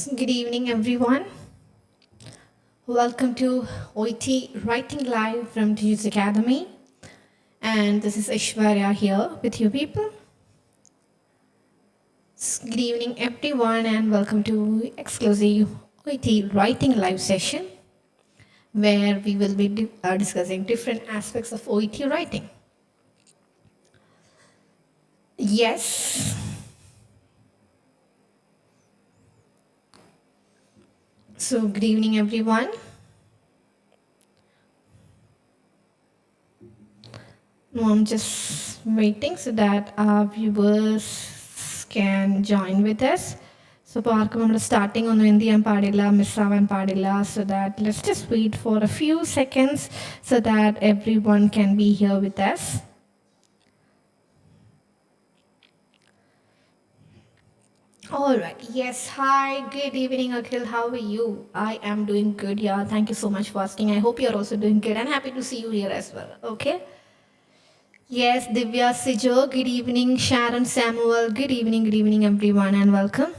Good evening, everyone. Welcome to OET Writing Live from Tiju's Academy. And this is Aishwarya here with you people. Good evening, everyone, and welcome to exclusive OET Writing Live session where we will be discussing different aspects of OET writing. Yes. So, good evening, everyone. No, I'm just waiting so that our viewers can join with us. So, starting on Hindi and Padilla, Missa and Padilla, so that let's just wait for a few seconds so that everyone can be here with us. All right. Yes. Hi. Good evening, Akhil. How are you? I am doing good. Yeah. Thank you so much for asking. I hope you're also doing good and happy to see you here as well. Okay. Yes, Divya Sijo. Good evening, Sharon Samuel. Good evening, everyone, and welcome.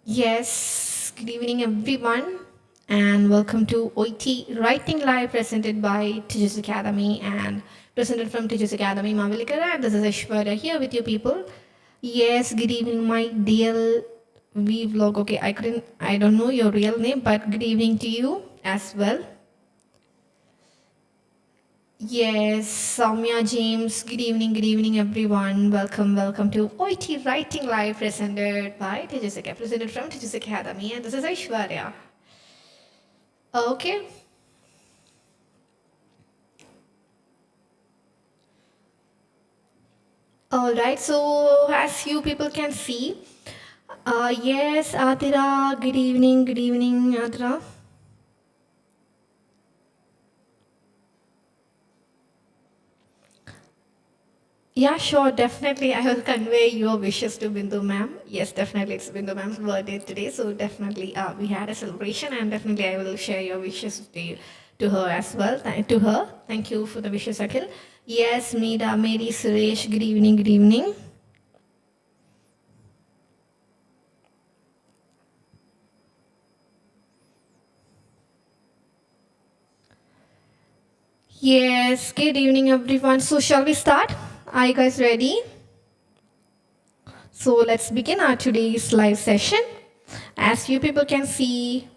Yes. Good evening, everyone, and welcome to OET Writing Live presented by Tiju's Academy and presented from Tiju's Academy, Mavilikara. And this is Aishwarya here with you people. Yes, good evening, my dear vlog. Okay, I don't know your real name, but good evening to you as well. Yes, Soumya James. Good evening, everyone. Welcome to OET Writing Live presented by presented from Tiju's Academy, and this is Aishwarya. Okay. All right. So as you people can see, yes, Adira. Good evening, Adira. Yeah, sure, definitely. I will convey your wishes to Bindu ma'am. Yes, definitely. It's Bindu ma'am's birthday today, so definitely we had a celebration, and definitely I will share your wishes to her as well. To her, thank you for the wishes, Akhil. Yes, Meera, Mary, Suresh. Good evening. Yes, good evening, everyone. So, shall we start? Are you guys ready? So, let's begin our today's live session. As you people can see,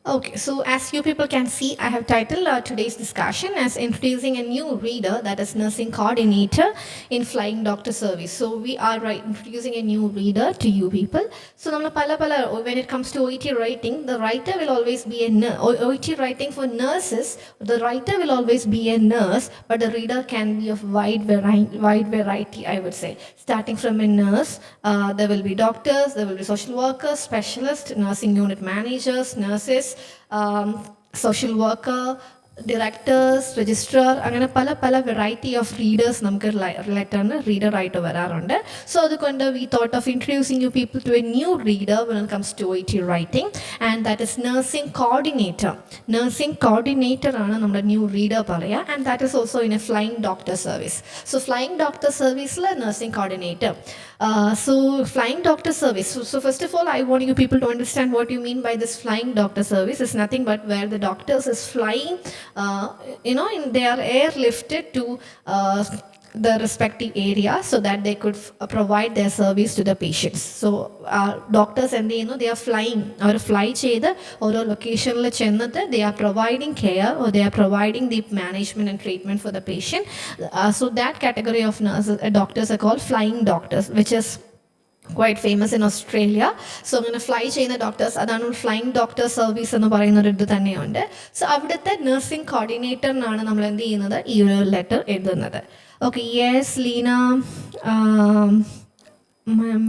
okay, so as you people can see, I have titled today's discussion as introducing a new reader, that is nursing coordinator in flying doctor service. So we are introducing a new reader to you people. So when it comes to OET writing, the writer will always be a nurse. OET writing for nurses, the writer will always be a nurse, but the reader can be of wide variety, I would say. Starting from a nurse, there will be doctors, there will be social workers, specialists, nursing unit managers, nurses, social worker, directors, registrar, അങ്ങനെ പല variety of readers നമുക്ക് ലെറ്ററിന് reader ആയിട്ട് വരാറുണ്ട്. So അതുകൊണ്ട് we thought of introducing you people to a new reader when it comes to OET writing, and that is nursing coordinator. Nursing coordinator ആണ് നമ്മുടെ new reader പറയുക, and that is also in a flying doctor service. So flying doctor serviceல nursing coordinator. So flying doctor service. So first of all, I want you people to understand what you mean by this flying doctor service. It's nothing but where the doctors is flying, they are airlifted to the respective area so that they could provide their service to the patients. So doctors and they are flying or fly cheythu oro location la chennathu they are providing care or they are providing the management and treatment for the patient. So that category of nurses, doctors are called flying doctors, which is quite famous in Australia. So അങ്ങനെ fly ചെയ്യുന്ന doctors, അതാണ് flying doctor service എന്ന് പറയുന്ന ഒരു ഇത് തന്നെയുണ്ട്. So അവിടുത്തെ nursing കോർഡിനേറ്ററിനാണ് നമ്മൾ എന്ത് ചെയ്യുന്നത്, ഈ ഒരു ലെറ്റർ എഴുതുന്നത്. Okay, yes Leena,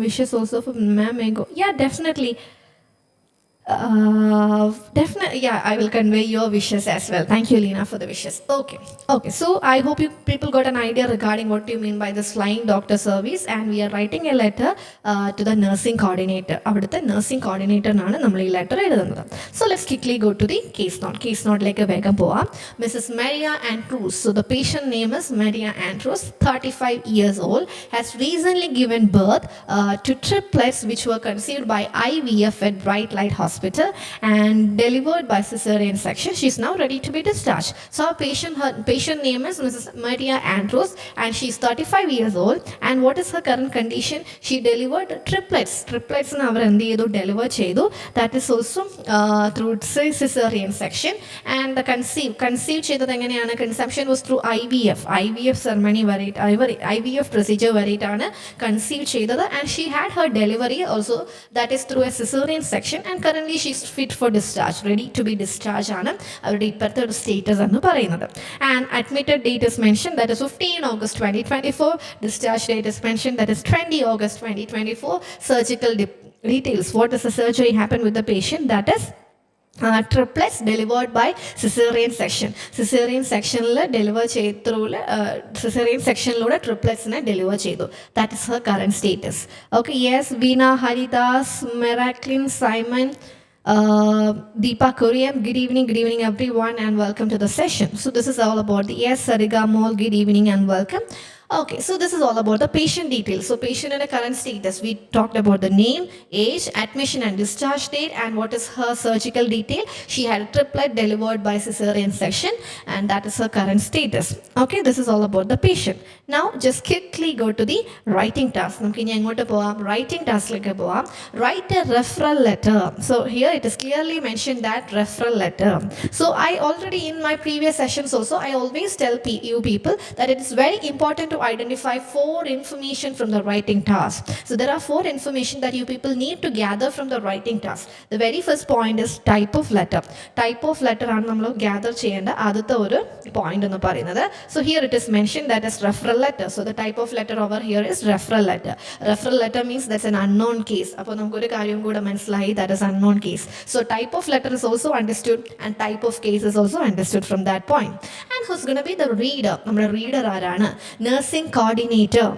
wishes also for ma'am മേഗോ. Yeah, definitely. Definitely, yeah, I will convey your wishes as well. Thank you, Lena, for the wishes. Okay. So I hope you people got an idea regarding what you mean by this flying doctor service, and we are writing a letter to the nursing coordinator. അവിടുത്തെ nursing coordinator ആണ് നമ്മൾ ഈ letter എഴുതുന്നത്. So let's quickly go to the case note. Case noteലേക്ക് വേഗം പോവാം. Mrs. Maria Andrews. So the patient name is Maria Andrews, 35 years old, has recently given birth to triplets which were conceived by IVF at Bright Light Hospital and delivered by cesarean section. She is now ready to be discharged. So our patient name is Mrs. Maria Andrews, and she is 35 years old. And what is her current condition? She delivered triplets. Triplets na അവർ എന്ത് ചെയ്തു, deliver ചെയ്തു. That is also through cesarean section. And the conceive ചെയ്തത് എങ്ങനെയാണ്? Conception was through IVF ceremony വരെയിട്ട് IVF procedure വരെയിട്ടാണ് conceive ചെയ്തത്. And she had her delivery also, that is through a cesarean section, and currently she is fit for discharge, ready to be discharged ആണ് അവരുടെ ഇപ്പോഴത്തെ ഒരു status എന്ന് പറയുന്നത്. And admitted date is mentioned, that is 15 August 2024. Discharge date is mentioned, that is 20 August 2024. Surgical details, what does the surgery happen with the patient? That is triplets delivered by cesarean section. Cesarean sectionൽ deliver ചെയ്തൂല cesarean sectionലൂടെ tripletsനെ deliver ചെയ്തു. That is her current status. Okay, yes, Veena, Haridas, Miraklin, Simon, Deepa Korean, good evening everyone, and welcome to the session. So this is all about the Sariga Mall, good evening and welcome. Okay, so this is all about the patient details. So patient in a current status, we talked about the name, age, admission and discharge date, and what is her surgical detail. She had a triplet delivered by cesarean section, and that is her current status. Okay, this is all about the patient. Now just quickly go to the writing task. Writing task write a referral letter. So here it is clearly mentioned that referral letter. So I already in my previous sessions also, I always tell you people that it is very important to identify 4 information from the writing task. So there are 4 information that you people need to gather from the writing task. The very first point is type of letter. Type of letter ആണ് നമ്മൾ gather ചെയ്യേണ്ട ആദ്യത്തെ ഒരു point എന്ന് പറയുന്നത്. So here it is mentioned that is referral letter. So the type of letter over here is referral letter. Referral letter means that's an unknown case. അപ്പോൾ നമുക്ക് ഒരു കാര്യം കൂടെ മനസ്സിലായി, that is unknown case. So type of letter is also understood, and type of case is also understood from that point. And who's going to be the reader? നമ്മുടെ reader ആരാണ്? Nursing coordinator.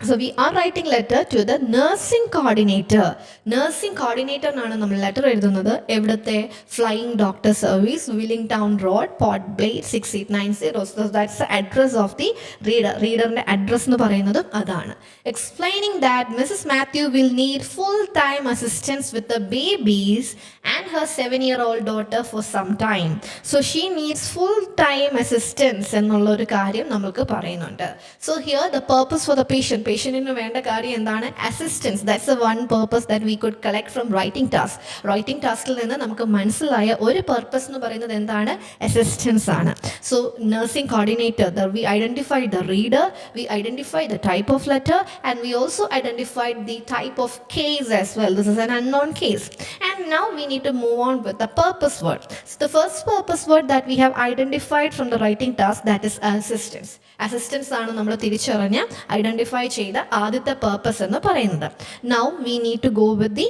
So we are writing letter to the nursing coordinator. Nursing coordinator ആണ് നമ്മൾ letter എഴുതുന്നത്. എവിടുത്തെ? Flying doctor service, Willingtown road, Port Blair 6890. So that's the address of the reader. റീഡറിന്റെ address എന്ന് പറയുന്നതും അതാണ്. Explaining that Mrs. Matthew will need full-time assistance with the babies and her 7-year-old daughter for some time. So she needs full-time assistance എന്നുള്ള ഒരു കാര്യം നമുക്ക് പറയുന്നുണ്ട്. So here the purpose for the patient. പേഷ്യൻറ്റിന് വേണ്ട കാര്യം എന്താണ്? Assistance. That's a one purpose that we could collect from writing task. Writing ടാസ്കിൽ നിന്ന് നമുക്ക് മനസ്സിലായ ഒരു പർപ്പസ് എന്ന് പറയുന്നത് എന്താണ്? അസിസ്റ്റൻസ് ആണ്. So nursing coordinator, we identified the reader, we identified the type of letter, and we also identified the type of case as well. This is an unknown case. And now we need to move on with the purpose word. So the first purpose word that we have identified from the writing task, that is assistance. Assistance ആണ് നമ്മൾ തിരിച്ചറിഞ്ഞ് identify ചെയ്ത ആദ്യത്തെ purpose എന്ന് പറയുന്നത്. Now we need to go with the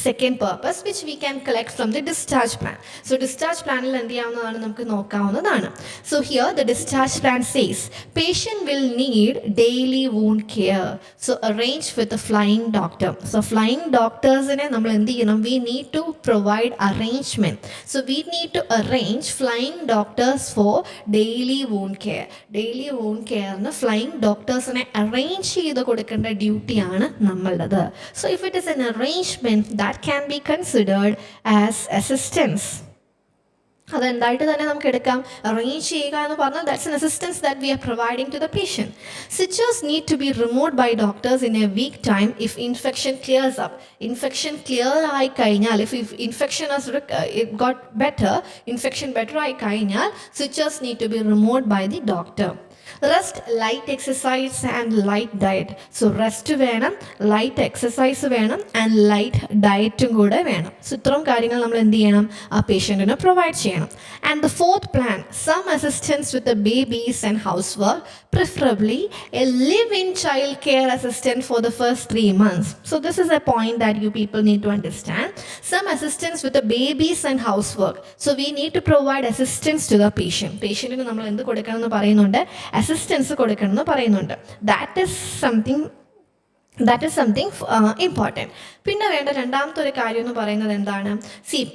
second purpose, which we can collect from the discharge plan. So discharge planil എന്ത് ചെയ്യാവുന്നതാണ്? നമുക്ക് നോക്കാവുന്നതാണ്. So here the discharge plan says patient will need daily wound care, so arrange with the flying doctor. So flying doctorsനെ നമ്മൾ എന്ത് ചെയ്യണം? We need to provide arrangement. So we need to arrange flying doctors for daily wound care. Daily wound careന് flying doctorsനെ arrange ചെയ്ത് കൊടുക്കേണ്ട ഡ്യൂട്ടിയാണ് നമ്മളുടേത്. So if it is an arrangement, that can be considered as assistance. അതെന്തായിട്ട് തന്നെ നമുക്ക് എടുക്കാം. Arrange ചെയ്യുക എന്ന് പറഞ്ഞാൽ that's an assistance that we are providing to the patient. Sutures need to be removed by doctors in a week time if infection clears up. Infection clear ആയി കഴിഞ്ഞാൽ, if infection it got better, infection better ആയി കഴിഞ്ഞാൽ sutures need to be removed by the doctor. Rest, light exercise and light diet. So rest വേണം, light exercise വേണം, and light ഡയറ്റും കൂടെ വേണം. So ഇത്രയും കാര്യങ്ങൾ നമ്മൾ എന്ത് ചെയ്യണം? ആ പേഷ്യൻറ്റിന് പ്രൊവൈഡ് ചെയ്യണം. And the fourth plan, some assistance with the babies and house work, preferably a live-in child care assistant for the first 3 months. So this is a point that you people need to understand. Some assistance with the babies and housework. So we need to provide assistance to the patient. Patientന് നമ്മൾ എന്ത് കൊടുക്കണം എന്ന് പറയുന്നുണ്ട്? Assistance കൊടുക്കണം എന്ന് പറയുന്നുണ്ട്. That is something important. പിന്നെ വേണ്ട രണ്ടാമത്തെ ഒരു കാര്യം എന്ന് പറയുന്നത് എന്താണ്?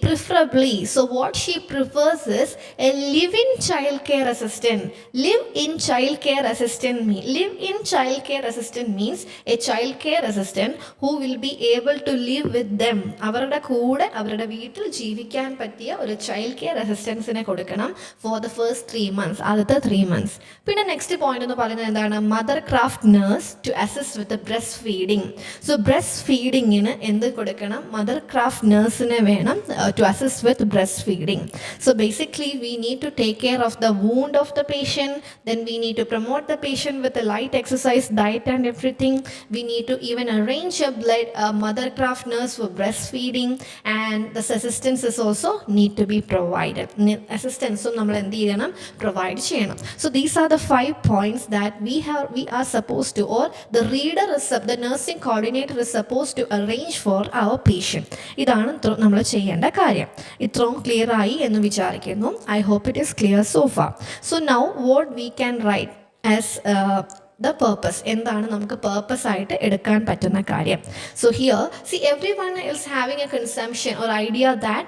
Preferably. So what she prefers is a live-in child care assistant. Live-in child care assistant means a child care assistant who will be able to live with them. അവരുടെ കൂടെ അവരുടെ വീട്ടിൽ ജീവിക്കാൻ പറ്റിയ ഒരു ചൈൽഡ് കെയർ അസിസ്റ്റൻസിനെ കൊടുക്കണം for the first 3 months. ആദ്യത്തെ 3 months. പിന്നെ നെക്സ്റ്റ് പോയിന്റ് എന്ന് പറയുന്നത് എന്താണ്? Mothercraft nurse to assist with breast feeding. So breast ഫീഡിങ്ങിന് എന്ത് കൊടുക്കണം? മദർ ക്രാഫ്റ്റ് നേഴ്സിനെ വേണം to assist with breast feeding. So basically we need to take care of the wound of the patient, then we need to promote the patient with a light exercise diet and everything. We need to even arrange a blood mothercraft nurse for breast feeding and thus assistance is also need to be provided. അസിസ്റ്റൻസും നമ്മൾ എന്ത് ചെയ്യണം? Provide ചെയ്യണം. So these are the 5 points that we are supposed to, or the reader is the nursing coordinator is supposed to arrange for our patient. ഇതാണ് നമ്മൾ ചെയ്യേണ്ട കാര്യം. ഇത്രയും ക്ലിയർ ആയി എന്ന് വിചാരിക്കുന്നു. I hope it is clear so far. So now what we can write as the purpose. എന്താണ് നമുക്ക് purpose ആയിട്ട് എടുക്കാൻ പറ്റുന്ന കാര്യം? So here, see, everyone is having a consumption or idea that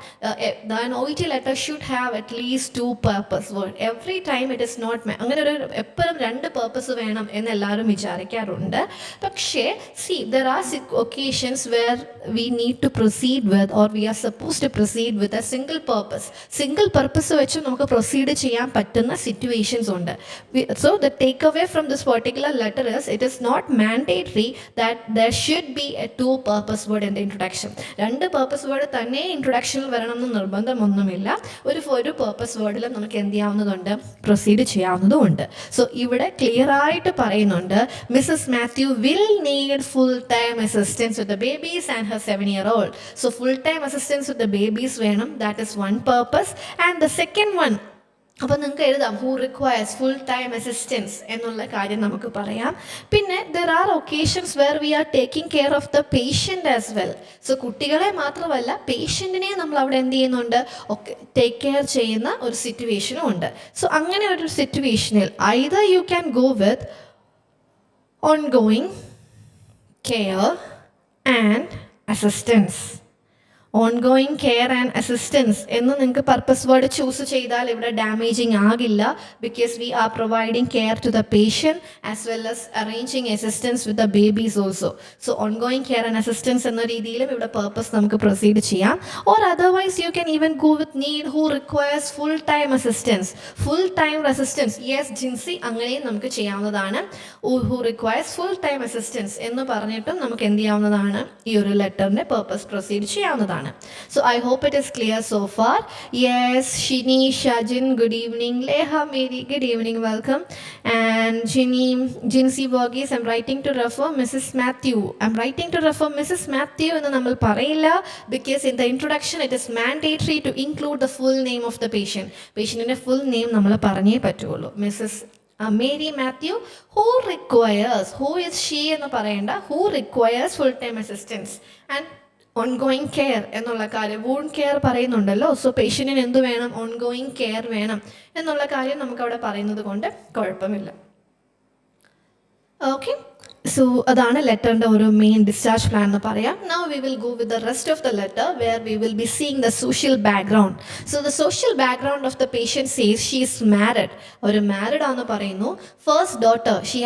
an OET letter should have at least 2 purpose word. Every time it is not അങ്ങനെ ഒരു എപ്പോഴും 2 purpose വേണം എന്ന് എല്ലാവരും വിചാരിക്കാറുണ്ട്. പക്ഷേ see, there are occasions where we need to proceed with, or we are supposed to proceed with a single purpose. Single purpose വെച്ച് നമുക്ക് proceed ചെയ്യാൻ പറ്റുന്ന situations ഉണ്ട്. So the takeaway from this particular letter is, it is not mandatory that there should be a 2 purpose word in the introduction. 2 purpose word തന്നെ ഇൻട്രൊഡക്ഷനിൽ വരണമെന്ന് നിർബന്ധമൊന്നുമില്ല. ഒരു purpose വേർഡിൽ നമുക്ക് എന്ത് ചെയ്യാവുന്നതുണ്ട്? പ്രൊസീഡ് ചെയ്യാവുന്നതുമുണ്ട്. സോ ഇവിടെ ക്ലിയർ ആയിട്ട് പറയുന്നുണ്ട്, Mrs Matthew will need full time assistance with the babies and her 7-year-old. So full time assistance with the babies വേണം. That is 1 purpose. And the second one, അപ്പോൾ നിങ്ങൾക്ക് എഴുതാം who requires full time assistance എന്നുള്ള കാര്യം നമുക്ക് പറയാം. പിന്നെ there are occasions where we are taking care of the patient as well. So കുട്ടികളെ മാത്രമല്ല പേഷ്യൻറ്റിനെ നമ്മൾ അവിടെ എന്ത് ചെയ്യുന്നുണ്ട്? ടേക്ക് കെയർ ചെയ്യുന്ന ഒരു സിറ്റുവേഷനും ഉണ്ട്. സോ അങ്ങനെ ഒരു സിറ്റുവേഷനിൽ either you can go with ongoing care and assistance. Ongoing care and assistance എന്ന് നിങ്ങൾക്ക് പർപ്പസ് വേർഡ് ചൂസ് ചെയ്താൽ ഇവിടെ ഡാമേജിങ് ആകില്ല, because we are providing care to the patient as well as arranging assistance with the babies also. So ongoing care and assistance എന്ന രീതിയിലും ഇവിടെ purpose നമുക്ക് proceed ചെയ്യാം. Or otherwise you can even go with need who requires full time assistance. Full time assistance, yes Jincy, അങ്ങനെയും നമുക്ക് ചെയ്യാവുന്നതാണ്. Who requires full time assistance എന്ന് പറഞ്ഞിട്ടും നമുക്ക് എന്ത് ചെയ്യാവുന്നതാണ്? ഈ ഒരു ലെറ്ററിൻ്റെ പർപ്പസ് പ്രൊസീഡ് ചെയ്യാവുന്നതാണ്. So I hope it is clear so far. Yes, Shini, Shajin, good evening. Leha Mary, good evening, welcome. And Jinsi Varghese, I'm writing to refer Mrs. Matthew. I'm writing to refer Mrs. Matthew എന്ന് നമ്മൾ പറയില്ല, because in the introduction it is mandatory to include the full name of the patient. പേഷ്യൻറ്റിൻ്റെ full name നമ്മൾ പറഞ്ഞേ പറ്റുള്ളൂ. Mrs Mary Matthew, who requires, who is she എന്ന് പറയേണ്ട, who requires full time assistance and ongoing care എന്നുള്ള കാര്യം. Wound care പറയുന്നുണ്ടല്ലോ, so പേഷ്യൻറ്റിന് എന്ത് വേണം? ഓൺഗോയിങ് കെയർ വേണം എന്നുള്ള കാര്യം നമുക്കവിടെ പറയുന്നത് കൊണ്ട് കുഴപ്പമില്ല. ഓക്കെ, സോ അതാണ് ലെറ്ററിൻ്റെ ഒരു മെയിൻ ഡിസ്ചാർജ് പ്ലാൻ എന്ന് പറയാം. Now we will go with the rest of the letter where we will be seeing the social background. So the social background of the patient says she is married. ഒരു married ആണെന്ന് പറയുന്നു. First daughter she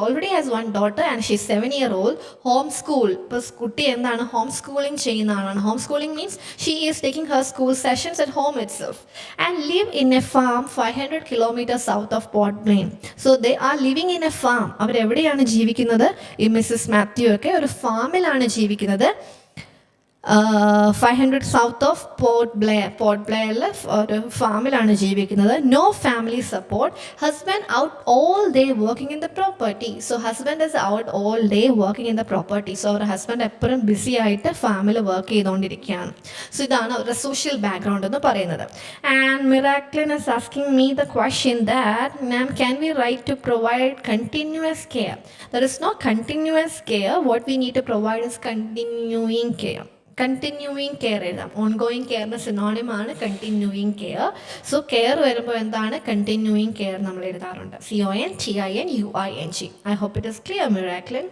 already has 1 daughter and she 7-year-old. Home school, ഇപ്പോൾ കുട്ടി എന്താണ്? Home schooling ചെയ്യുന്ന ആളാണ്. Home schooling means she is taking her school sessions at home itself and live in a farm 500 kilometers south of Port Blair. So they are living in a farm. അവരെവിടെയാണ് ജീവിക്കുന്നത്? ഈ Mrs Mathew ഒക്കെ ഒരു ഫാമിലാണ് ജീവിക്കുന്നത്. 500 south of Port Blair ഒരു ഫാമിലാണ് ജീവിക്കുന്നത്. No family support. Husband out all day working in the property. So husband is out all day working in the property. So അവരുടെ ഹസ്ബൻഡ് എപ്പോഴും ബിസി ആയിട്ട് ഫാമിൽ വർക്ക് ചെയ്തുകൊണ്ടിരിക്കുകയാണ്. സോ ഇതാണ് അവരുടെ സോഷ്യൽ ബാക്ക്ഗ്രൗണ്ട് എന്ന് പറയുന്നത്. And Miraclin is asking me the question that ma'am can we write to provide continuous care? There is no continuous care. What we need to provide is continuing care. Continuing care എഴുതാം. Ongoing കെയറിന് സിനോണിമാണ് continuing care. So care വരുമ്പോൾ എന്താണ് continuing care നമ്മൾ എഴുതാറുണ്ട്. CONTINUING. I hope it is clear, Miraculin.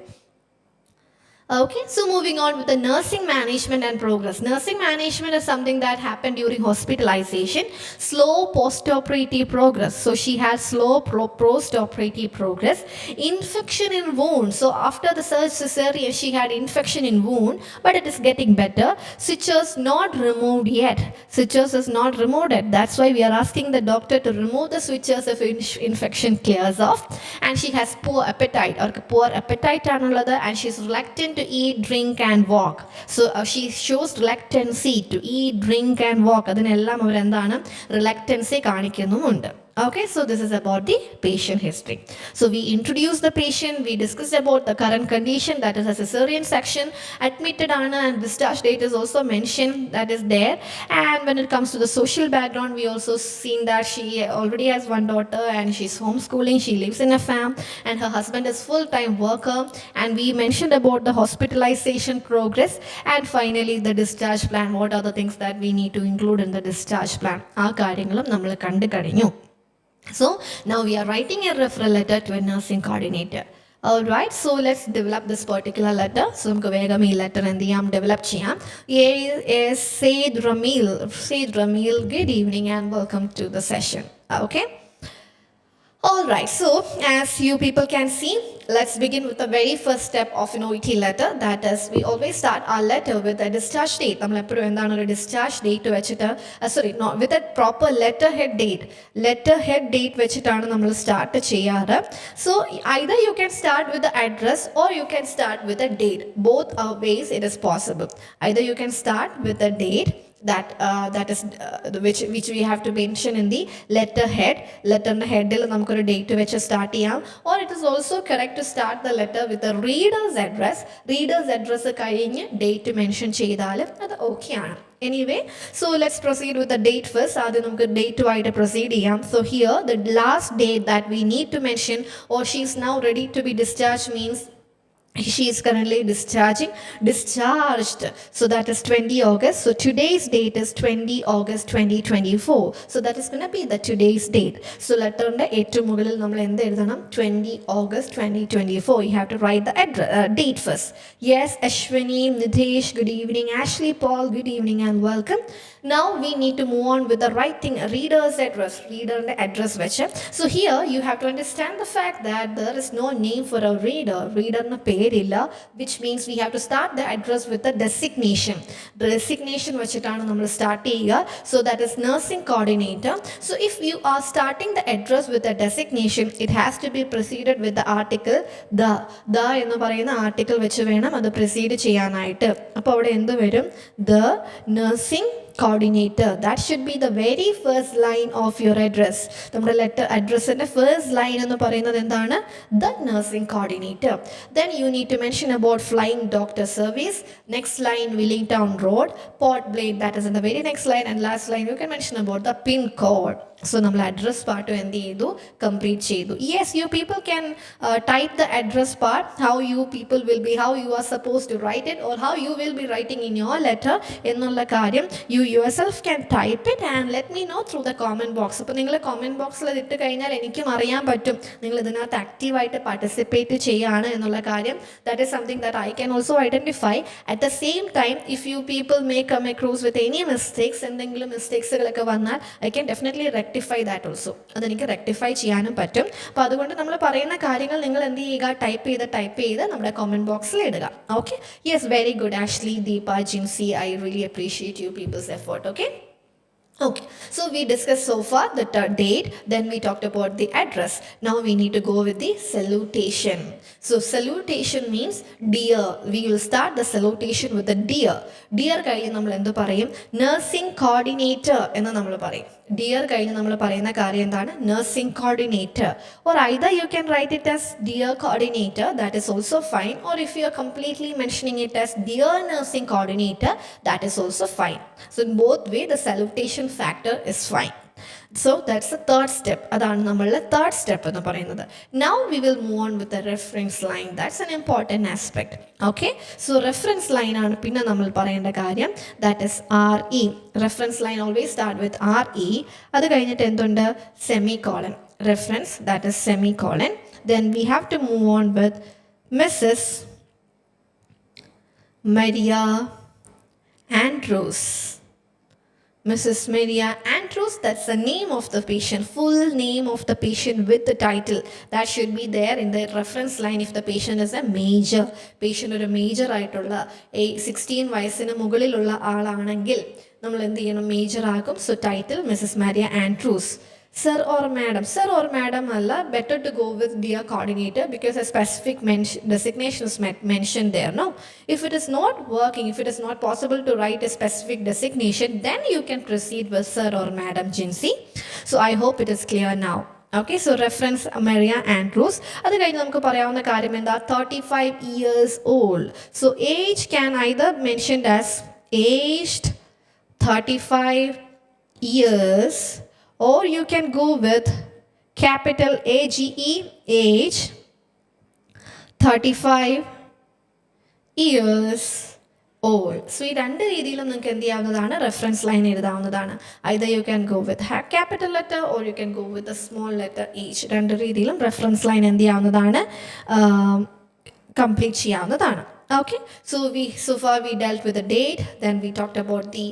Okay, so moving on with the nursing management and progress. Nursing management is something that happened during hospitalization. Slow post-operative progress. So she has slow post-operative progress. Infection in wound. So after the cesarean, she had infection in wound, but it is getting better. Sutures not removed yet. Sutures is not removed yet. That's why we are asking the doctor to remove the sutures if infection clears off. And she has poor appetite, or poor appetite another, and she's reluctant to eat, drink and walk. So she shows reluctancy to eat, drink and walk. അതിനെല്ലാം അവരെന്താണ് റിലക്റ്റൻസി കാണിക്കുന്നുമുണ്ട്. Okay, so this is about the patient history. So we introduced the patient, we discussed about the current condition, that is a cesarean section, admitted Anna, and discharge date is also mentioned, that is there. And when it comes to the social background, we also seen that she already has one daughter and she's homeschooling, she lives in a farm, and her husband is full-time worker. And we mentioned about the hospitalization progress, and finally the discharge plan. What are the things that we need to include in the discharge plan? ആ കാര്യങ്ങളും നമ്മൾ കണ്ടു കഴിഞ്ഞു. So now we are writing a referral letter to a nursing coordinator. Alright, so let's develop this particular letter. So നമുക്ക് വേഗം ഈ letter എന്ത് ചെയ്യാം, ഡെവലപ്പ് ചെയ്യാം. Said Ramil, good evening and welcome to the session. Okay. Alright, so as you people can see, let's begin with the very first step of an OET letter. That is, we always start our letter with a discharge date. നമ്മൾ എപ്പോഴും എന്താണ് ഒരു discharge date വെച്ചിട്ട് with a proper letterhead date. Letterhead date വെച്ചിട്ടാണ് നമ്മൾ start ചെയ്യാറ്. So either you can start with the address or you can start with a date. Both are ways it is possible. Either you can start with a date that is which we have to mention in the letterhead. Letterന്റെ ഹെഡിൽ നമുക്കൊരു date വെച്ച് start ചെയ്യാം. Or it is also correct to start the letter with the reader's address. Reader's address കഴിഞ്ഞ് date mention ചെയ്താലും അത് okay ആണ്. Anyway, so let's proceed with the date first. ആദ്യം നമുക്ക് ഡേറ്റുമായിട്ട് proceed ചെയ്യാം. So here the last date that we need to mention, or she is now ready to be discharged, means she is currently discharged. So that is 20 August. So today's date is 20 August 2024. So that is going to be the today's date. So letter inde ഏറ്റവും മുകളിൽ നമ്മൾ എന്ത് എഴുതണം, 20 August 2024. You have to write the date first. Yes, Ashwini, Nitesh, good evening. Ashley, Paul, good evening and welcome. Now we need to move on with the writing reader's address. Reader address veche. So here you have to understand the fact that there is no name for a reader. Reader na perilla, which means we have to start the address with a designation. The designation vechittana nammal start cheyyuka. So that is nursing coordinator. So if you are starting the address with a designation, it has to be preceded with the article the ennu parayuna article vechi venam adu precede cheyanayittu. Appo avade endu varum, the nursing coordinator. That should be the very first line of your address. നമ്മുടെ letter address ന്റെ first line എന്ന് പറയുന്നത് എന്താണ്, the nursing coordinator. Then you need to mention about flying doctor service. Next line, Willingtown Road, Port Blair. That is in the very next line, and last line you can mention about the pin code. So നമ്മൾ address part എന്ത് ചെയ്തു, complete ചെയ്തു. Yes, you people can type the address part, how you people will be, how you are supposed to write it, or how you will be writing in your letter എന്നുള്ള കാര്യം you yourself can type it and let me know through the comment box. അപ്പോൾ നിങ്ങൾ comment boxൽ ഇട്ട് കഴിഞ്ഞാൽ എനിക്കും അറിയാൻ പറ്റും നിങ്ങൾ ഇതിനകത്ത് ആക്റ്റീവായിട്ട് പാർട്ടിസിപ്പേറ്റ് ചെയ്യാണ് എന്നുള്ള കാര്യം. That is something that I can also identify. At the same time, if you people may come across with any mistakes, എന്തെങ്കിലും മിസ്റ്റേക്സുകളൊക്കെ വന്നാൽ I can definitely rectify that also. അതെനിക്ക് റെക്ടിഫൈ ചെയ്യാനും പറ്റും. അപ്പോൾ അതുകൊണ്ട് നമ്മൾ പറയുന്ന കാര്യങ്ങൾ നിങ്ങൾ എന്ത് ചെയ്യുക, ടൈപ്പ് ചെയ്ത് നമ്മുടെ കമൻറ്റ് ബോക്സിൽ ഇടുക. Okay, yes, very good Ashley, Deepa, Jincy, I really appreciate you peoples effort. Okay, Okay, so we discussed so far the date, then we talked about the address. Now we need to go with the salutation. So salutation means dear. We will start the salutation with the dear. Dear കഴിഞ്ഞ് നമ്മൾ എന്ത് പറയും? Nursing coordinator എന്ന് നമ്മൾ പറയും. Dear കഴിഞ്ഞ് നമ്മൾ പറയുന്ന കാര്യം എന്താണ്? Nursing coordinator. Or either you can write it as dear coordinator, that is also fine. Or if you are completely mentioning it as dear nursing coordinator, that is also fine. So in both way, the salutation factor is fine. So that's the third step. അതാണ് നമ്മളുടെ third step എന്ന് പറയുന്നത്. Now we will move on with the reference line. That's an important aspect. Okay. So reference line ആണ് പിന്നെ നമ്മൾ പറയേണ്ട കാര്യം. That is RE. Reference line always start with RE. അത് കഴിഞ്ഞിട്ട് എന്തുണ്ട്? Semicolon. Reference, that is semicolon. Then we have to move on with Mrs. Maria Andrews. Mrs. Maria Andrews, that's the name of the patient, full name of the patient with the title. That should be there in the reference line if the patient is a major. Patient ഒരു major ആയിട്ടുള്ള 16 വയസ്സിന് മുകളിലുള്ള ആളാണെങ്കിൽ നമ്മൾ എന്ത് ചെയ്യണം? Major ആക്കും. So title Mrs Maria Andrews. Sir or madam. Sir or madam alla, better to go with dear coordinator because a specific designation is mentioned there. No, if it is not working, if it is not possible to write a specific designation, then you can proceed with sir or madam Jinsi. So I hope it is clear now. Okay, so reference Maria Andrews. അത് കഴിഞ്ഞ് നമുക്ക് പറയാവുന്ന കാര്യം എന്താ? 35 years old. So age can either mentioned as aged 35 years, or you can go with capital AGE, age 35 years old. So ഈ രണ്ട് രീതിയിലും നിങ്ങൾക്ക് എന്ത് ചെയ്യാവുന്നതാണ്? റെഫറൻസ് ലൈൻ എഴുതാവുന്നതാണ്. Either you can go with capital letter or you can go with a small letter each. രണ്ട് രീതിയിലും reference line എന്ത് ചെയ്യാവുന്നതാണ്? കംപ്ലീറ്റ് ചെയ്യാവുന്നതാണ്. Okay, so far we dealt with the date, then we talked about the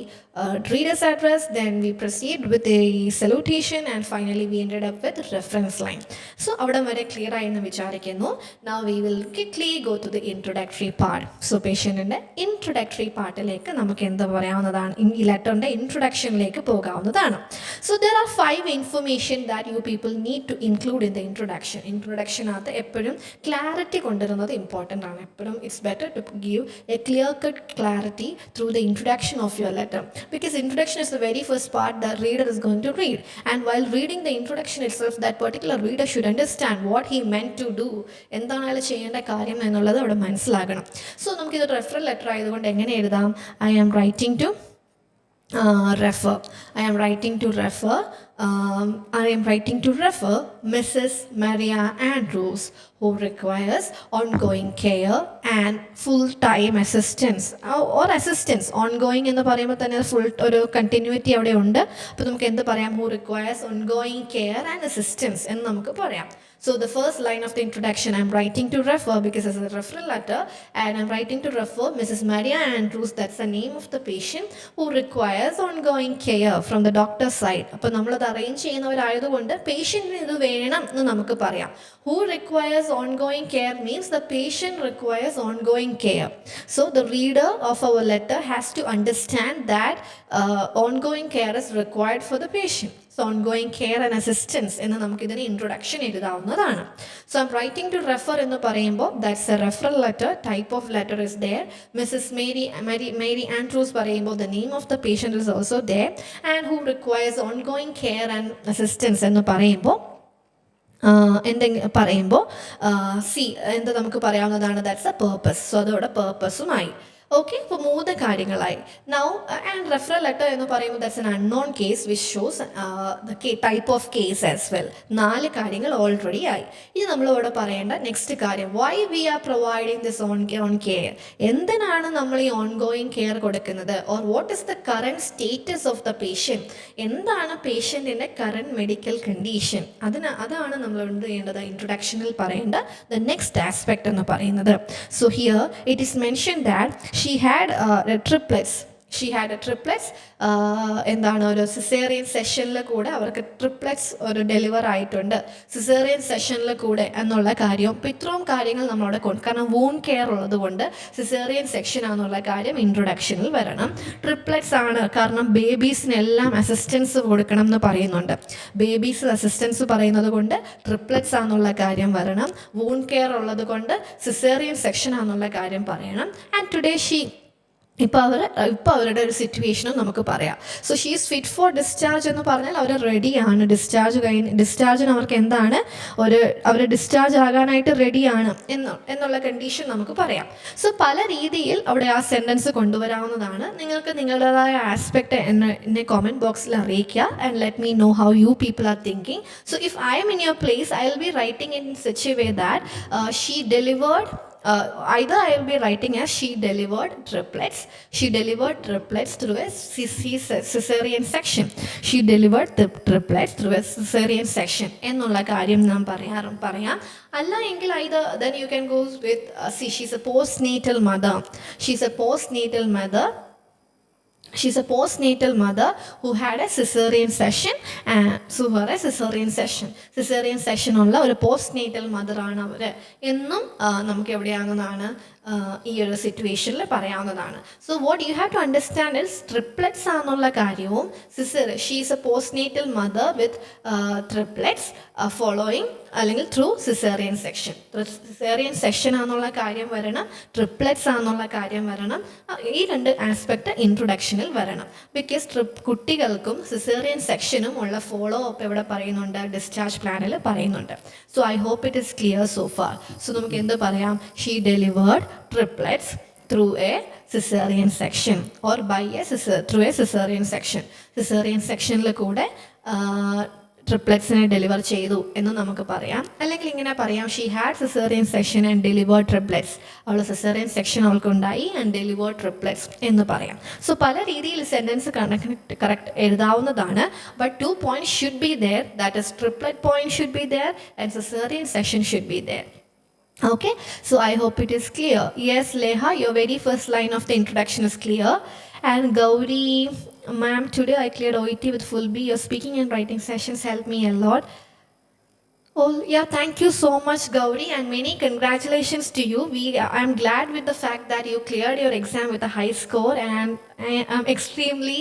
reader's address, then we proceed with the salutation, and finally we ended up with reference line. So avada vare clear aayenu vicharikkunnu. Now we will quickly go to the introductory part. So patient inde introductory part ilekku namukku endu parayavunnathana, ee letter inde introduction ilekku pogavunnathana. So there are 5 information that you people need to include in the introduction. Introduction athu eppozhum clarity kondirunathu important aanu. Eppozhum it's better to give a clear cut clarity through the introduction of your letter, because introduction is the very first part the reader is going to read, and while reading the introduction itself, that particular reader should understand what he meant to do, എന്താണ് അയാൾ ചെയ്യേണ്ട കാര്യം എന്നുള്ളത് അവിടെ മനസ്സിലാകണം. So നമുക്കിത് referral letter ആയതുകൊണ്ട് എങ്ങനെ എഴുതാം? I am writing to refer. I am writing to refer. I am writing to refer Mrs. Maria Andrews, who requires ongoing care and full-time assistance or assistance. Ongoing എന്ന് പറയുമ്പോൾ തന്നെ full ഒരു continuity അവിടെ ഉണ്ട്. അപ്പോൾ നമുക്ക് എന്ത് പറയാം? Who requires ongoing care and assistance എന്ന് നമുക്ക് പറയാം. So the first line of the introduction, I'm writing to refer because it's a referral letter, and I'm writing to refer Mrs. Maria Andrews, that's the name of the patient, who requires ongoing care from the doctor's side. അപ്പോൾ നമ്മളത് arrange ചെയ്യുന്നവരായതുകൊണ്ട് പേഷ്യൻറ്റിന് ഇത് വേണം എന്ന് നമുക്ക് പറയാം. Who requires ongoing care means the patient requires ongoing care. So the reader of our letter has to understand that ongoing care is required for the patient. So ongoing care and assistance എന്ന് നമുക്ക് ഇതിന് introduction എഴുതാവുന്നതാണ്. So I'm writing to refer എന്ന് പറയുമ്പോൾ that's a referral letter, type of letter is there. Mrs. Mary Andrews പറയുമ്പോൾ the name of the patient is also there, and who requires ongoing care and assistance എന്ന് പറയുമ്പോൾ എന്തെങ്കിലും പറയുമ്പോൾ എന്ത് നമുക്ക് പറയാവുന്നതാണ്? That's A purpose. സോ അതോടെ പേർപ്പസുമായി. Okay, ഇപ്പോൾ 3 കാര്യങ്ങളായി. നൗ ആൻഡ് റെഫറൽ ലെറ്റർ എന്ന് പറയുമ്പോൾ that's an unknown case which shows the type of case as well. 4 കാര്യങ്ങൾ ഓൾറെഡി ആയി. ഇനി നമ്മളിവിടെ പറയേണ്ട നെക്സ്റ്റ് കാര്യം, why we are providing this on care. എന്തിനാണ് നമ്മൾ ഈ ഓൺ ഗോയിങ് കെയർ കൊടുക്കുന്നത്? Or what is the current status of the patient. എന്താണ് പേഷ്യൻറ്റിൻ്റെ കറൻറ്റ് മെഡിക്കൽ കണ്ടീഷൻ? അതാണ് നമ്മൾ എന്ത് ചെയ്യേണ്ടത്? ഇൻട്രൊഡക്ഷനിൽ പറയേണ്ട ദ നെക്സ്റ്റ് ആസ്പെക്ട് എന്ന് പറയുന്നത്. So here it is mention that she had triplets. She had A triplets. എന്താണ്, ഒരു സിസേറിയൻ സെഷനിൽ കൂടെ അവർക്ക് ട്രിപ്ലെറ്റ്സ് ഒരു ഡെലിവർ ആയിട്ടുണ്ട് സിസേറിയൻ സെഷനിൽ കൂടെ എന്നുള്ള കാര്യവും. അപ്പോൾ ഇത്രയും കാര്യങ്ങൾ നമ്മളവിടെ കൊണ്ട്, കാരണം വൂണ്ട് കെയർ ഉള്ളത് കൊണ്ട് സിസേറിയൻ സെക്ഷൻ ആണെന്നുള്ള കാര്യം ഇൻട്രൊഡക്ഷനിൽ വരണം. ട്രിപ്ലെറ്റ്സ് ആണ് കാരണം ബേബീസിനെല്ലാം അസിസ്റ്റൻസ് കൊടുക്കണം എന്ന് പറയുന്നുണ്ട്. ബേബീസ് അസിസ്റ്റൻസ് പറയുന്നത് കൊണ്ട് ട്രിപ്ലെറ്റ്സ് ആണെന്നുള്ള കാര്യം വരണം. വൂണ്ട് കെയർ ഉള്ളത് കൊണ്ട് സിസേറിയൻ സെക്ഷൻ ആണെന്നുള്ള കാര്യം പറയണം. ആൻഡ് ടുഡേ ഇപ്പോൾ അവരുടെ ഒരു സിറ്റുവേഷനും നമുക്ക് പറയാം. So she is fit for discharge എന്ന് പറഞ്ഞാൽ അവർ റെഡിയാണ്. ഡിസ്ചാർജിന് അവർക്ക് എന്താണ്, അവർ ഡിസ്ചാർജ് ആകാനായിട്ട് റെഡിയാണ് എന്നുള്ള കണ്ടീഷൻ നമുക്ക് പറയാം. സോ പല രീതിയിൽ അവിടെ ആ സെൻറ്റൻസ് കൊണ്ടുവരാവുന്നതാണ്. നിങ്ങൾക്ക് നിങ്ങളുടേതായ ആസ്പെക്റ്റ് എന്നെ കോമെൻറ്റ് ബോക്സിൽ അറിയിക്കുക. And let me know how you people are thinking. So if I M in your place, I will be writing in such a way that she delivered. Either I will be writing as she delivered triplets. She delivered triplets through a cesarean section. She delivered the triplets through a cesarean section. എന്നുള്ള കാര്യം നാം പറയാം. അല്ല എങ്കിൽ then you can go with she's a postnatal mother. She's a postnatal mother. She's a postnatal mother who had a cesarean section. Cesarean section ഉള്ള ഒരു postnatal mother ആണ് അവർ എന്നും നമുക്ക് എവിടെയാകുന്നതാണ്, ഈ ഒരു സിറ്റുവേഷനിൽ പറയാവുന്നതാണ്. So what you have to understand is triplets ആണെന്നുള്ള കാര്യവും she is a postnatal mother with triplets following അല്ലെങ്കിൽ through caesarean section. Caesarean section ആണെന്നുള്ള കാര്യം വരണം, ട്രിപ്ലെറ്റ്സ് ആണെന്നുള്ള കാര്യം വരണം. ഈ രണ്ട് ആസ്പെക്റ്റ് ഇൻട്രൊഡക്ഷനിൽ വരണം. ബിക്കോസ് കുട്ടികൾക്കും സിസേറിയൻ സെക്ഷനും ഉള്ള ഫോളോ അപ്പ് ഇവിടെ പറയുന്നുണ്ട്, ഡിസ്ചാർജ് പ്ലാനിൽ പറയുന്നുണ്ട്. So I hope it is clear so far. So നമുക്ക് എന്ത് പറയാം, she delivered triplets through a cesarean section or through a cesarean section. Cesarean sectionൽ കൂടെ ട്രിപ്ലെറ്റ്സിനെ ഡെലിവർ ചെയ്തു എന്ന് നമുക്ക് പറയാം. അല്ലെങ്കിൽ ഇങ്ങനെ പറയാം, she had caesarean section and delivered triplets. അവൾ സിസേറിയൻ സെക്ഷൻ അവൾക്കുണ്ടായി ആൻഡ് ഡെലിവേർഡ് ട്രിപ്ലെറ്റ്സ് എന്ന് പറയാം. സോ പല രീതിയിൽ സെൻറ്റൻസ് കറക്റ്റ് എഴുതാവുന്നതാണ്. But 2 points should be there. That is, triplet point should be there and cesarean section should be there. Okay, so I hope it is clear. Yes, Leha, your very first line of the introduction is clear. And Gauri, ma'am, today I cleared OET with full B. Your speaking and writing sessions helped me a lot. Oh, yeah, thank you so much, Gauri, and many congratulations to you. I'm glad with the fact that you cleared your exam with a high score, and I am extremely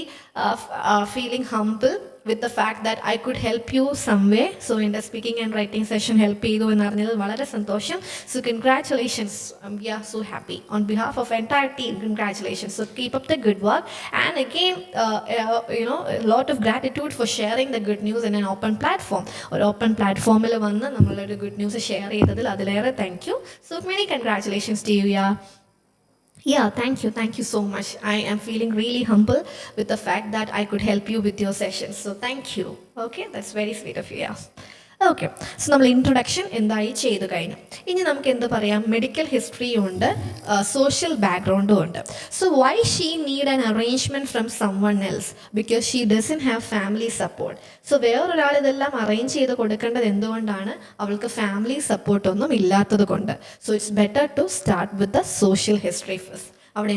feeling humble with the fact that I could help you some way. So in the speaking and writing session help ചെയ്തു എന്നറിഞ്ഞതിൽ വളരെ സന്തോഷം. So congratulations. We are so happy. On behalf of entire team, congratulations. So keep up the good work. And again, a lot of gratitude for sharing the good news in an open platform. ഒരു open പ്ലാറ്റ്ഫോമിൽ വന്ന് നമ്മളൊരു good news share ചെയ്തതിൽ അതിലേറെ thank you. So many congratulations to you, Yeah, thank you so much. I am feeling really humble with the fact that I could help you with your sessions. So thank you. Okay, that's very sweet of you. Okay, so നമ്മൾ introduction എന്തായി ചെയ്തു കഴിഞ്ഞു. ഇനി നമുക്ക് എന്ത് പറയാം, medical ഹിസ്റ്ററിയും ഉണ്ട്, സോഷ്യൽ ബാക്ക്ഗ്രൗണ്ടും ഉണ്ട്. So why she need an arrangement from someone else? Because she doesn't have family support. So വേറൊരാൾ ഇതെല്ലാം അറേഞ്ച് ചെയ്ത് കൊടുക്കേണ്ടത് എന്തുകൊണ്ടാണ്? അവൾക്ക് ഫാമിലി സപ്പോർട്ടൊന്നും ഇല്ലാത്തത് കൊണ്ട്. So it's better to start with the social history first. അവിടെ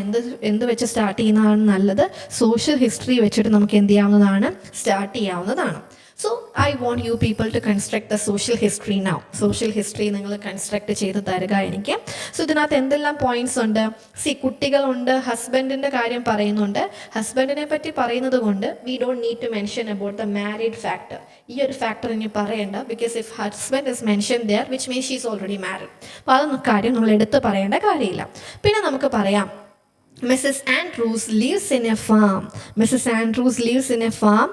എന്ത് വെച്ച് സ്റ്റാർട്ട് ചെയ്യുന്നതാണ് നല്ലത്? സോഷ്യൽ ഹിസ്റ്ററി വെച്ചിട്ട് നമുക്ക് എന്ത് ചെയ്യാവുന്നതാണ്, സ്റ്റാർട്ട് ചെയ്യാവുന്നതാണ്. So I want you people to construct the social history now. Social history നിങ്ങൾ കൺസ്ട്രക്ട് ചെയ്ത് തരിക എനിക്ക്. സോ ഇതിനകത്ത് എന്തെല്ലാം പോയിന്റ്സ് ഉണ്ട്? കുട്ടികളുണ്ട്, ഹസ്ബൻഡിൻ്റെ കാര്യം പറയുന്നുണ്ട്. ഹസ്ബൻഡിനെ പറ്റി പറയുന്നത് കൊണ്ട് we don't need to mention about the married factor. ഈ ഒരു ഫാക്ടർ ഇനി പറയേണ്ട, because if husband is mention there which means she is already married. അപ്പോൾ അതൊന്നും കാര്യം നമ്മൾ എടുത്ത് പറയേണ്ട കാര്യമില്ല. പിന്നെ നമുക്ക് പറയാം, Mrs. Andrews lives in a farm. Mrs. Andrews lives in a farm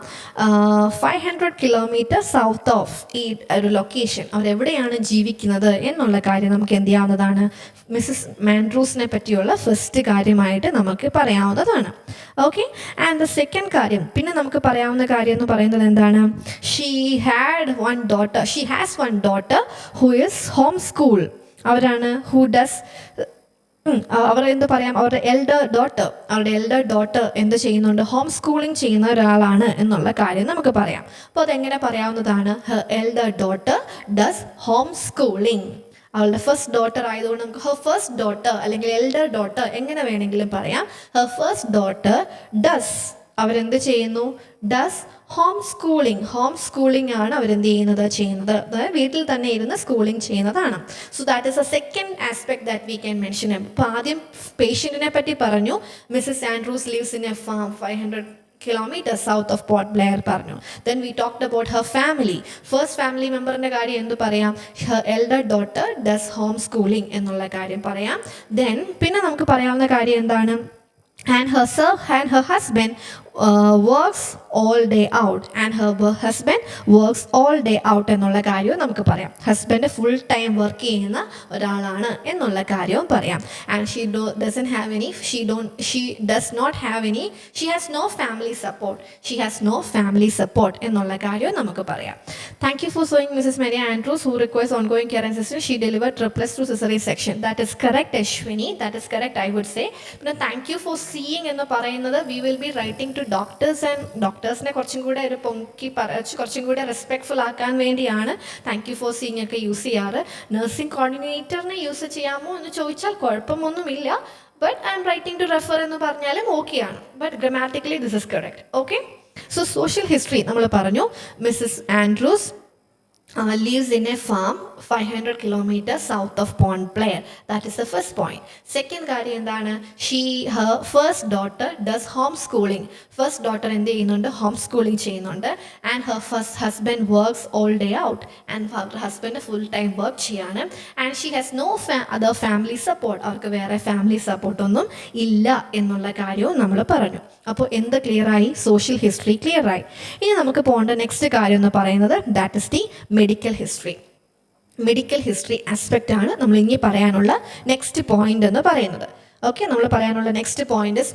500 kilometers south of ഈ ഒരു ലൊക്കേഷൻ. അവരെവിടെയാണ് ജീവിക്കുന്നത് എന്നുള്ള കാര്യം നമുക്ക് എന്ത് ചെയ്യാവുന്നതാണ്? മിസ്സസ് ആൻഡ്രൂസിനെ പറ്റിയുള്ള ഫസ്റ്റ് കാര്യമായിട്ട് നമുക്ക് പറയാവുന്നതാണ്. ഓക്കെ, ആൻഡ് ദ സെക്കൻഡ് കാര്യം, പിന്നെ നമുക്ക് പറയാവുന്ന കാര്യം എന്ന് പറയുന്നത് എന്താണ്? She has one daughter who is home school. അവരാണ് ഹു ഡസ് അവർ എന്ത് പറയാം, അവരുടെ എൽഡർ ഡോട്ടർ എന്ത് ചെയ്യുന്നുണ്ട്? ഹോം സ്കൂളിംഗ് ചെയ്യുന്ന ഒരാളാണ് എന്നുള്ള കാര്യം നമുക്ക് പറയാം. അപ്പോൾ അതെങ്ങനെ പറയാവുന്നതാണ്? Her elder daughter does home schooling. അവളുടെ ഫസ്റ്റ് ഡോട്ടർ ആയതുകൊണ്ട് നമുക്ക് ഹെർ ഫസ്റ്റ് ഡോട്ടർ അല്ലെങ്കിൽ എൽഡർ ഡോട്ടർ എങ്ങനെ വേണമെങ്കിലും പറയാം. ഹെർ ഫസ്റ്റ് ഡോട്ടർ ഡസ്, അവരെന്ത് ചെയ്യുന്നു? ഡസ് ഹോം സ്കൂളിംഗ് ആണ് അവരെന്ത് ചെയ്യുന്നത്. അതായത് വീട്ടിൽ തന്നെ ഇരുന്ന് സ്കൂളിംഗ് ചെയ്യുന്നതാണ്. So that is a second aspect that we can mention. അപ്പോൾ ആദ്യം പേഷ്യൻറ്റിനെ പറ്റി പറഞ്ഞു. Mrs Andrews lives in a farm 500 kilometers south of Port Blair പറഞ്ഞു. Then we talked about her family. First family memberന്റെ കാര്യം എന്ത് പറയാം? Her elder daughter does home schooling എന്നുള്ള കാര്യം പറയാം. Then പിന്നെ നമുക്ക് പറയാവുന്ന കാര്യം എന്താണ്? And her husband works all day out. And her husband works all day out എന്നുള്ള കാര്യവും നമുക്ക് പറയാം. ഹസ്ബൻഡ് ഫുൾ ടൈം വർക്ക് ചെയ്യുന്ന ഒരാളാണ് എന്നുള്ള കാര്യവും പറയാം. And she has no family support എന്നുള്ള കാര്യവും നമുക്ക് പറയാം. Thank you for showing Mrs. Maria Andrews, who requires ongoing care and assistance. She delivered triplets through cesarean section. That is correct, Ashwini. That is correct, I would say. But thank you for seeing എന്ന് പറയുന്നത്. We will be writing to doctors, and ഡോക്ടേഴ്സിനെ കുറച്ചും കൂടെ ഒരു കുറച്ചും കൂടെ respectful ആക്കാൻ വേണ്ടിയാണ് thank you for seeing ഒക്കെ യൂസ് ചെയ്യാറ്. നഴ്സിംഗ് കോർഡിനേറ്ററിനെ യൂസ് ചെയ്യാമോ എന്ന് ചോദിച്ചാൽ കുഴപ്പമൊന്നുമില്ല. But I am writing to refer എന്ന് പറഞ്ഞാലും ഓക്കെയാണ്. But grammatically this is correct. Okay. So social history നമ്മൾ പറഞ്ഞു. Mrs Andrews lives in a farm 500 kilometers south of Port Blair. That is the first point. Second കാര്യം എന്താണ്? Her first daughter does homeschooling. First daughter എന്ത് ചെയ്യുന്നുണ്ട്? homeschooling ചെയ്യുന്നുണ്ട്. And her first husband works all day out. And her husband full time work ചെയ്യാണ്. And she has no other family support. അവർക്ക് വേറെ family support ഒന്നും ഇല്ല എന്നുള്ള കാര്യവും നമ്മൾ പറഞ്ഞു. അപ്പോൾ എന്ത് ക്ലിയർ ആയി? സോഷ്യൽ ഹിസ്റ്ററി ക്ലിയർ ആയി. ഇനി നമുക്ക് പോകേണ്ട നെക്സ്റ്റ് കാര്യം എന്ന് പറയുന്നത് that is the medical history aspect ആണ് നമ്മൾ ഇനി പറയാനുള്ള നെക്സ്റ്റ് പോയിന്റ് എന്ന് പറയുന്നത്. ഓക്കെ, നമ്മൾ പറയാനുള്ള next point is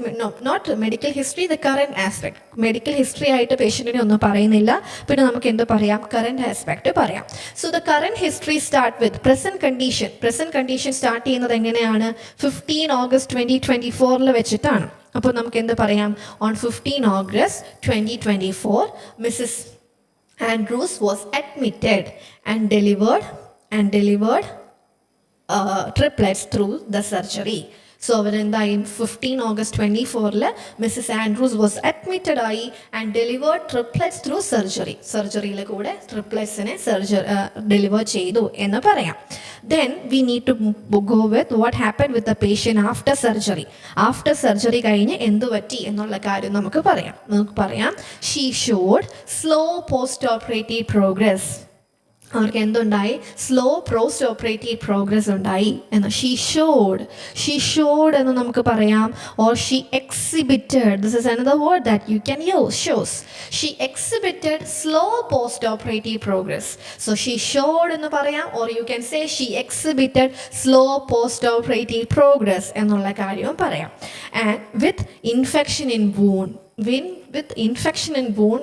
not medical history, the current aspect. Medical history ആയിട്ട് പേഷ്യൻറ്റിനെ ഒന്നും പറയുന്നില്ല. പിന്നെ നമുക്ക് എന്ത് പറയാം? കറന്റ് ആസ്പെക്ട് പറയാം. So the current history start with present condition. Present condition start ചെയ്യുന്നത് എങ്ങനെയാണ്? 15 August 2024 വെച്ചിട്ടാണ്. അപ്പോൾ നമുക്ക് എന്ത് പറയാം? On 15 August 2024 Mrs Andrews was admitted and delivered triplets through the surgery. So അവരെന്തായി? 15 August 2024 Mrs Andrews was admitted ആയി ആൻഡ് ഡെലിവേർഡ് ട്രിപ്ലെറ്റ്സ് ത്രൂ സർജറിയിൽ കൂടെ ട്രിപ്ലെറ്റ്സിനെ ഡെലിവർ ചെയ്തു എന്ന് പറയാം. Then we need to go with what happened with the patient after surgery. After surgery കഴിഞ്ഞ് എന്ത് പറ്റി എന്നുള്ള കാര്യം നമുക്ക് പറയാം. She showed slow post-operative progress. അവർക്ക് എന്തുണ്ടായി? സ്ലോ പോസ്റ്റ് ഓപ്പറേറ്റീവ് പ്രോഗ്രസ് ഉണ്ടായി എന്ന്. ഷീ ഷോഡ് എന്ന് നമുക്ക് പറയാം. Or she exhibited. This is another word that you can use. Shows. She exhibited slow post operative progress. So she showed എന്ന് പറയാം. Or you can say she exhibited slow post operative progress എന്നുള്ള കാര്യവും പറയാം. And with infection in wound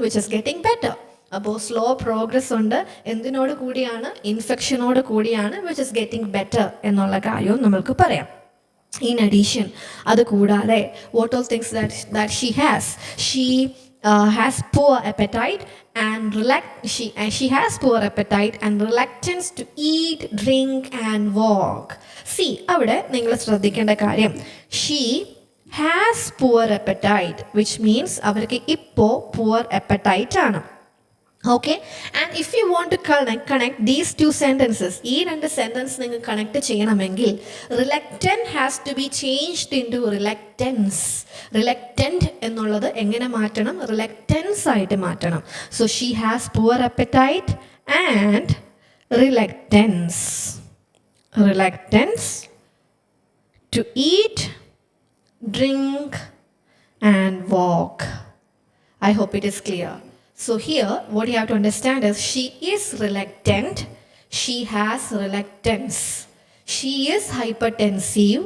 which is getting better. അപ്പോൾ slow progress ഉണ്ട്. എന്തിനോട് കൂടിയാണ്? ഇൻഫെക്ഷനോട് കൂടിയാണ്. വിച്ച് ഇസ് ഗെറ്റിംഗ് ബെറ്റർ എന്നുള്ള കാര്യവും നമ്മൾക്ക് പറയാം. ഇൻ അഡീഷൻ, അത് കൂടാതെ what all things that she has poor appetite and she has poor appetite and reluctance to eat, drink and walk. See, അവിടെ നിങ്ങൾ ശ്രദ്ധിക്കേണ്ട കാര്യം, she has poor appetite, which means അവർക്ക് ഇപ്പോൾ poor appetite ആണ്. Okay, and if you want to connect these two sentences, ഈ രണ്ട് sentence നിങ്ങൾ കണക്ട് ചെയ്യണമെങ്കിൽ reluctant has to be changed into reluctance. reluctant എന്നുള്ളത് എങ്ങനെ മാറ്റണം? reluctance ആയിട്ട് മാറ്റണം. So she has poor appetite and reluctance to eat, drink and walk. I hope it is clear. So here, what you have to understand is she is reluctant, she has reluctance. She is hypertensive,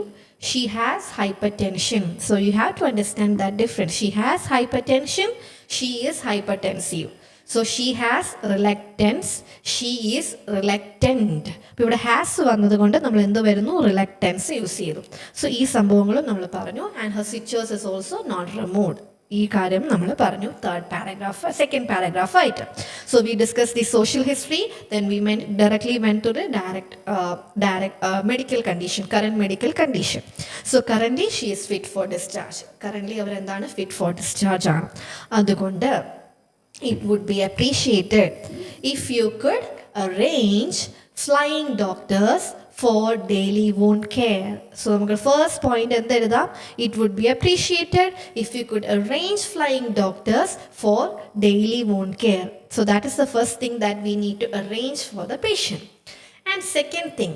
she has hypertension. So you have to understand that difference. She has hypertension, she is hypertensive. So she has reluctance, she is reluctant. ഇപ്പോൾ ഇവിടെ has വന്നതുകൊണ്ട് നമ്മൾ എന്ത് വരുന്നു? Reluctance use ചെയ്തു. So ഈ സംഭവങ്ങളും നമ്മൾ പറഞ്ഞു. And her sutures is also not removed. ഈ കാര്യം നമ്മൾ പറഞ്ഞു തേർഡ് പാരഗ്രാഫ് സെക്കൻഡ് പാരഗ്രാഫ് ആയിട്ട്. So we discuss the social history, then we directly went to the direct medical condition, current medical condition. So currently she is fit for discharge. Currently അവരെന്താണ്? Fit for discharge ആണ്. അതുകൊണ്ട് it would be appreciated if you could arrange flying doctors for daily wound care. So നമുക്ക് first point എന്ത് എഴുതാം? It would be appreciated if you could arrange flying doctors for daily wound care. So that is the first thing that we need to arrange for the patient. And second thing,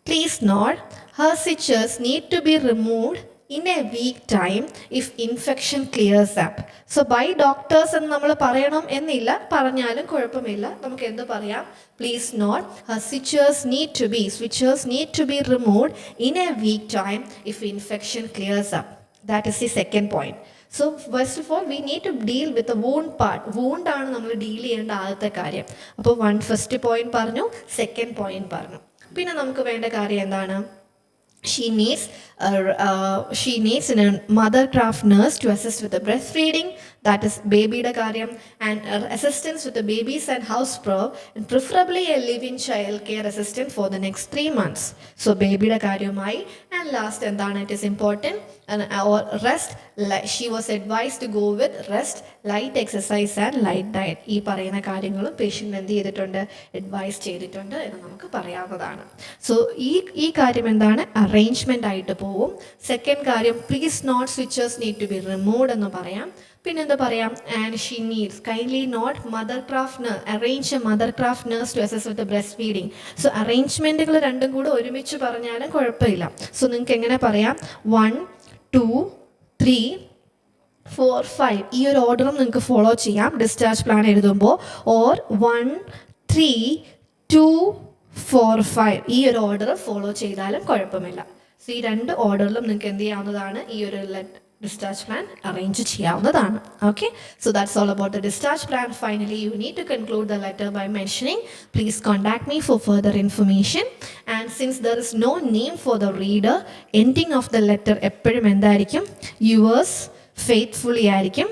please note, her stitches need to be removed in a week time if infection clears up. So by doctors എന്ന് നമ്മൾ പറയണം എന്നില്ല, പറഞ്ഞാലും കുഴപ്പമില്ല. നമുക്ക് എന്ത് പറയാം? Please note, her stitches need to be removed in a week time if infection clears up. That is the second point. So first of all, we need to deal with the wound part. Wound ആണ് നമ്മൾ deal ചെയ്യേണ്ട ആദ്യത്തെ കാര്യം. അപ്പോൾ first point പറഞ്ഞു, second point പറഞ്ഞു. പിന്നെ നമുക്ക് വേണ്ട കാര്യം എന്താണ്? She needs a mother-craft nurse to assist with the breastfeeding, that is baby da karyam, and assistance with the babies and house probe, and preferably a live-in child care assistant for the next 3 months. So baby da karyamai, and last endana it is important, and our rest, she was advised to go with rest, light exercise and light diet. ഈ പറയുന്ന കാര്യങ്ങളും patient എന്ത് ചെയ്തിട്ടുണ്ട്? Advice ചെയ്തിട്ടുണ്ട് എന്ന് നമുക്ക് പറയാവുന്നതാണ്. So ഈ കാര്യം എന്താണ്? അറേഞ്ച്മെൻ്റ് ആയിട്ട് പോവും. സെക്കൻഡ് കാര്യം, പ്ലീസ് നോട്ട് സ്വിച്ചസ് നീഡ് ടു ബി റിമൂവ്ഡ് എന്ന് പറയാം. പിന്നെന്താ പറയാം? And she needs kindly note arrange a mothercraft nurse to assess with breast feeding. So അറേഞ്ച്മെൻറ്റുകൾ രണ്ടും കൂടെ ഒരുമിച്ച് പറഞ്ഞാലും കുഴപ്പമില്ല. സോ നിങ്ങൾക്ക് എങ്ങനെ പറയാം? 1, 2, 3, 4, 5 ഈ ഒരു ഓർഡറും നിങ്ങൾക്ക് ഫോളോ ചെയ്യാം ഡിസ്ചാർജ് പ്ലാൻ എഴുതുമ്പോൾ. ഓർ 1, 3, 2, 4, 5 ഈ ഒരു ഓർഡർ ഫോളോ ചെയ്താലും കുഴപ്പമില്ല. സോ ഈ രണ്ട് ഓർഡറിലും നിങ്ങൾക്ക് എന്ത് ചെയ്യാവുന്നതാണ്? ഈ ഒരു discharge plan arrange ചെയ്യാവുന്നതാണ്. Okay, so that's all about the discharge plan. Finally, you need to conclude the letter by mentioning, please contact me for further information. And since there is no name for the reader, ending of the letter എപ്പോഴും എന്തായിരിക്കും? yours faithfully ആയിരിക്കും.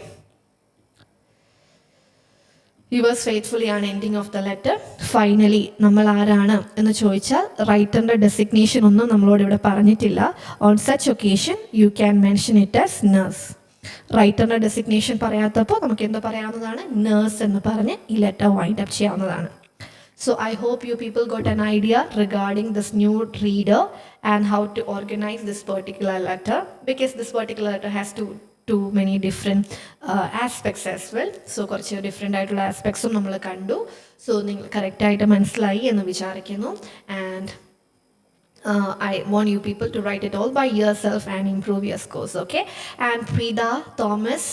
yours faithfully ആണ് ending of the letter. Finally നമ്മൾ ആരാണ് എന്ന് ചോദിച്ചാൽ റൈറ്ററിൻ്റെ designation ഒന്നും നമ്മളോട് ഇവിടെ പറഞ്ഞിട്ടില്ല. On such occasion you can mention it as nurse. റൈറ്ററിൻ്റെ ഡെസിഗ്നേഷൻ പറയാത്തപ്പോൾ നമുക്ക് എന്ത് പറയാവുന്നതാണ്? നേഴ്സ് എന്ന് പറഞ്ഞ് ഈ ലെറ്റർ വൈൻഡ് അപ്പ് ചെയ്യാവുന്നതാണ്. So I hope you people got an idea regarding this new reader and how to organize this particular letter, because this particular letter has too many different aspects as well. So കുറച്ച് different ആയിട്ടുള്ള ആസ്പെക്ട്സും നമ്മൾ കണ്ടു. So നിങ്ങൾ കറക്റ്റായിട്ട് മനസ്സിലായി എന്ന് വിചാരിക്കുന്നു. And I want you people to write it all by yourself and improve your scores, okay? And Prida Thomas,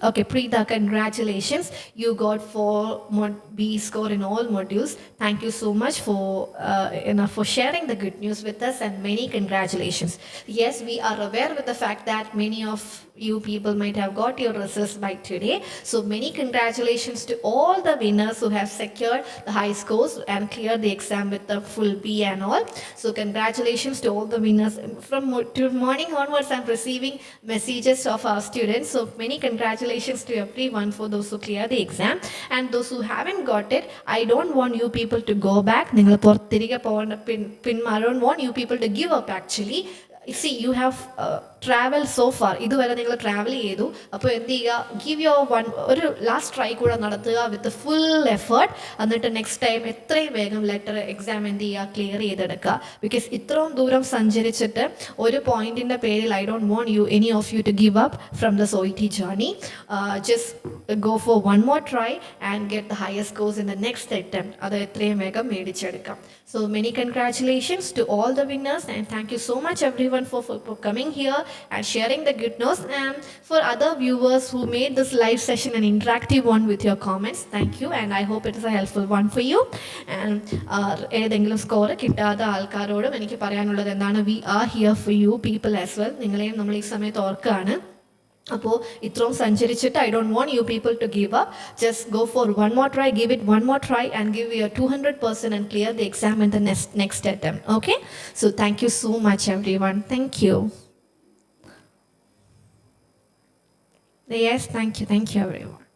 okay, Prida, congratulations. You got 4 B score in all modules. Thank you so much for sharing the good news with us, and many congratulations. Yes, we are aware with the fact that many of you people might have got your results by today. So many congratulations to all the winners who have secured the high scores and cleared the exam with the full B and all. So congratulations to all the winners. From morning onwards, I'm receiving messages of our students. So many congratulations to everyone for those who clear the exam, and those who haven't got it. I don't want you people to go back. I don't want you people to give up actually. See, you have traveled so far. ഇതുവരെ നിങ്ങൾ travel ചെയ്തു. അപ്പോൾ എന്ത് ചെയ്യുക? Give your ഒരു last try കൂടെ നടത്തുക with full effort. എന്നിട്ട് നെക്സ്റ്റ് ടൈം എത്രയും വേഗം ലെറ്റർ എക്സാം എന്ത് ചെയ്യുക? ക്ലിയർ ചെയ്തെടുക്കുക. ബിക്കോസ് ഇത്രയും ദൂരം സഞ്ചരിച്ചിട്ട് ഒരു പോയിന്റിൻ്റെ പേരിൽ I don't want you any of you to give up from the OET journey. Just go for one more try and get the highest scores in the next attempt. അത് എത്രയും വേഗം മേടിച്ചെടുക്കാം. So many congratulations to all the winners, and thank you so much everyone for coming here and sharing the good news. And for other viewers who made this live session an interactive one with your comments, thank you, and I hope it is a helpful one for you. And ഏതെങ്കിലും score കിട്ടാത്ത ആൾക്കാരോടും എനിക്ക് പറയാനുള്ളത് എന്താണ്? we are here for you people as well. നിങ്ങളെയും നമ്മൾ ഈ സമയത്ത് ഓർക്കുകയാണ്. അപ്പോൾ ഇത്രയും സഞ്ചരിച്ചിട്ട് I don't want you people to give up. Just go for one more try, give it one more try and give your 200% and clear the exam in the next attempt. Okay, so thank you so much everyone. Thank you. Yes, thank you everyone.